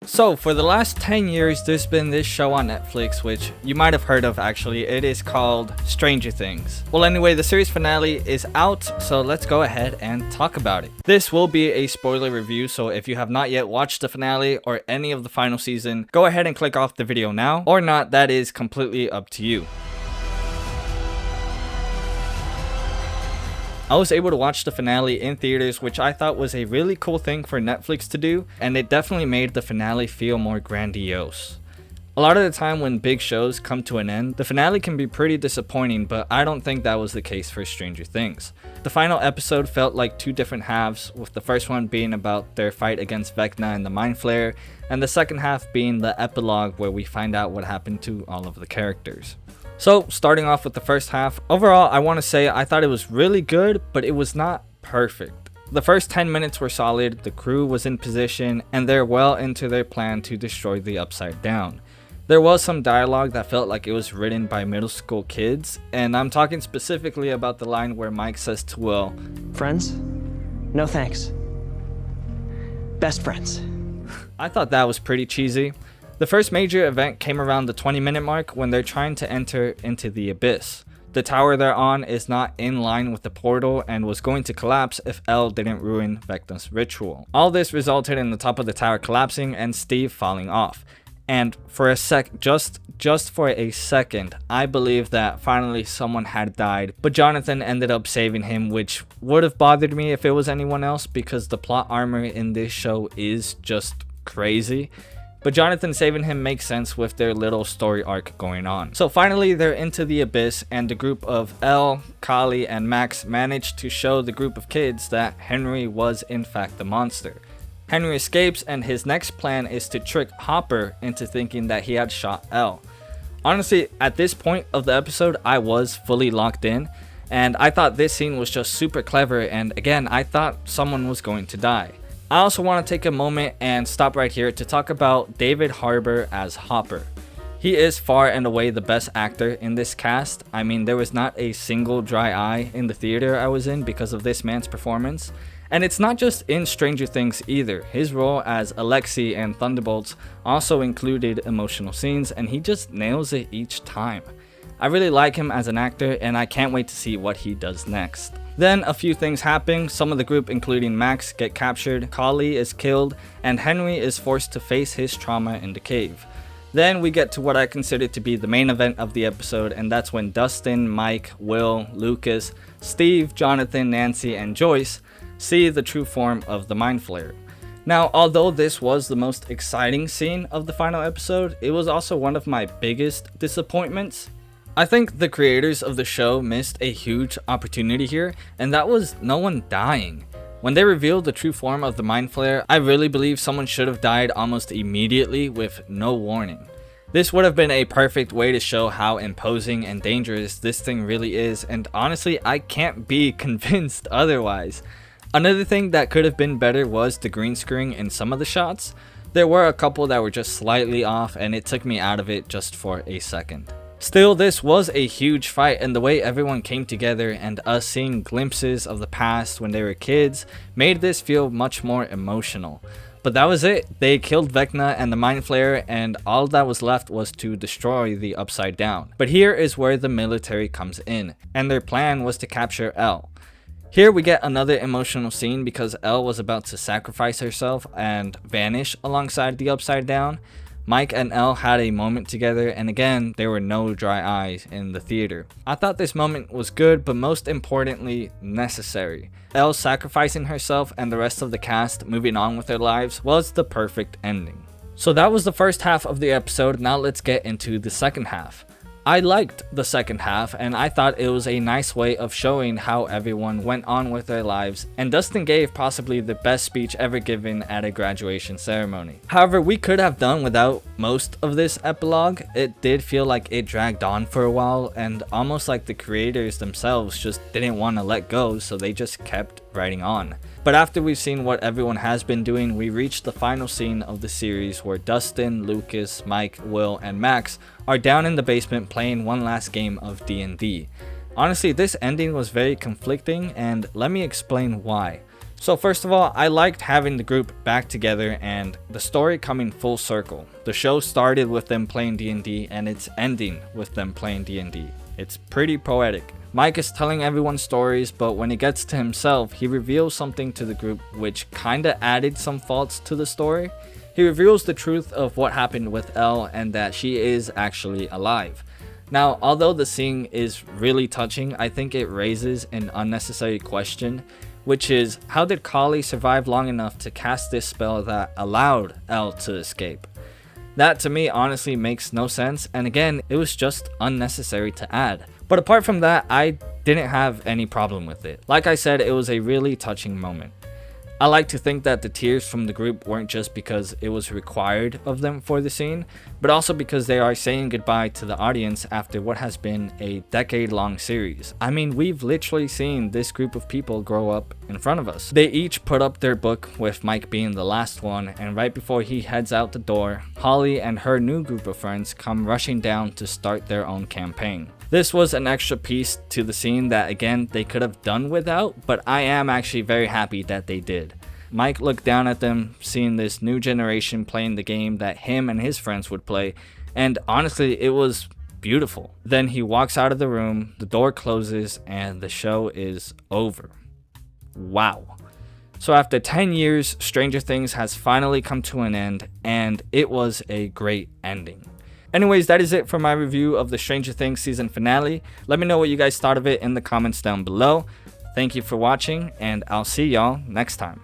So, for the last 10 years, there's been this show on Netflix, which you might have heard of actually. It is called Stranger Things. Well, anyway, the series finale is out, so let's go ahead and talk about it. This will be a spoiler review, so if you have not yet watched the finale or any of the final season, go ahead and click off the video now, or not, that is completely up to you. I was able to watch the finale in theaters, which I thought was a really cool thing for Netflix to do, and it definitely made the finale feel more grandiose. A lot of the time when big shows come to an end, the finale can be pretty disappointing, but I don't think that was the case for Stranger Things. The final episode felt like two different halves, with the first one being about their fight against Vecna and the Mind Flayer, and the second half being the epilogue where we find out what happened to all of the characters. So, starting off with the first half, overall I want to say I thought it was really good, but it was not perfect. The first 10 minutes were solid, the crew was in position, and they're well into their plan to destroy the Upside Down. There was some dialogue that felt like it was written by middle school kids, and I'm talking specifically about the line where Mike says to Will, "Friends? No thanks. Best friends." I thought that was pretty cheesy. The first major event came around the 20-minute mark when they're trying to enter into the abyss. The tower they're on is not in line with the portal and was going to collapse if El didn't ruin Vecna's ritual. All this resulted in the top of the tower collapsing and Steve falling off. And for just for a second, I believed that finally someone had died, but Jonathan ended up saving him, which would have bothered me if it was anyone else because the plot armor in this show is just crazy. But Jonathan saving him makes sense with their little story arc going on. So finally they're into the abyss, and the group of El, Kali, and Max managed to show the group of kids that Henry was in fact the monster. Henry escapes, and his next plan is to trick Hopper into thinking that he had shot El. Honestly, at this point of the episode, I was fully locked in, and I thought this scene was just super clever, and again, I thought someone was going to die. I also want to take a moment and stop right here to talk about David Harbour as Hopper. He is far and away the best actor in this cast. I mean, there was not a single dry eye in the theater I was in because of this man's performance. And it's not just in Stranger Things either. His role as Alexei and Thunderbolts also included emotional scenes, and he just nails it each time. I really like him as an actor, and I can't wait to see what he does next. Then a few things happen. Some of the group, including Max, get captured, Kali is killed, and Henry is forced to face his trauma in the cave. Then we get to what I consider to be the main event of the episode, and that's when Dustin, Mike, Will, Lucas, Steve, Jonathan, Nancy, and Joyce see the true form of the Mind Flayer. Now, although this was the most exciting scene of the final episode, it was also one of my biggest disappointments. I think the creators of the show missed a huge opportunity here, and that was no one dying. When they revealed the true form of the Mind Flayer, I really believe someone should have died almost immediately with no warning. This would have been a perfect way to show how imposing and dangerous this thing really is, and honestly, I can't be convinced otherwise. Another thing that could have been better was the green screen in some of the shots. There were a couple that were just slightly off, and it took me out of it just for a second. Still, this was a huge fight, and the way everyone came together and us seeing glimpses of the past when they were kids made this feel much more emotional. But that was it. They killed Vecna and the Mind Flayer, and all that was left was to destroy the Upside Down. But here is where the military comes in, and their plan was to capture El. Here we get another emotional scene because El was about to sacrifice herself and vanish alongside the Upside Down. Mike and El had a moment together, and again, there were no dry eyes in the theater. I thought this moment was good, but most importantly, necessary. El sacrificing herself and the rest of the cast moving on with their lives was the perfect ending. So that was the first half of the episode. Now let's get into the second half. I liked the second half, and I thought it was a nice way of showing how everyone went on with their lives, and Dustin gave possibly the best speech ever given at a graduation ceremony. However, we could have done without most of this epilogue. It did feel like it dragged on for a while, and almost like the creators themselves just didn't want to let go, so they just kept writing on. But after we've seen what everyone has been doing, we reached the final scene of the series where Dustin, Lucas, Mike, Will, and Max are down in the basement playing one last game of D&D. Honestly, this ending was very conflicting, and let me explain why. So first of all, I liked having the group back together and the story coming full circle. The show started with them playing D&D and it's ending with them playing D&D. It's pretty poetic. Mike is telling everyone stories, but when it gets to himself, he reveals something to the group which kinda added some faults to the story. He reveals the truth of what happened with Elle and that she is actually alive. Now, although the scene is really touching, I think it raises an unnecessary question, which is, how did Kali survive long enough to cast this spell that allowed Elle to escape? That to me honestly makes no sense, and again, it was just unnecessary to add. But apart from that, I didn't have any problem with it. Like I said, it was a really touching moment. I like to think that the tears from the group weren't just because it was required of them for the scene, but also because they are saying goodbye to the audience after what has been a decade-long series. I mean, we've literally seen this group of people grow up in front of us. They each put up their book, with Mike being the last one, and right before he heads out the door, Holly and her new group of friends come rushing down to start their own campaign. This was an extra piece to the scene that again they could have done without, but I am actually very happy that they did. Mike looked down at them, seeing this new generation playing the game that him and his friends would play, and honestly it was beautiful. Then he walks out of the room, the door closes, and the show is over. Wow. So after 10 years, Stranger Things has finally come to an end, and it was a great ending. Anyways, that is it for my review of the Stranger Things season finale. Let me know what you guys thought of it in the comments down below. Thank you for watching, and I'll see y'all next time.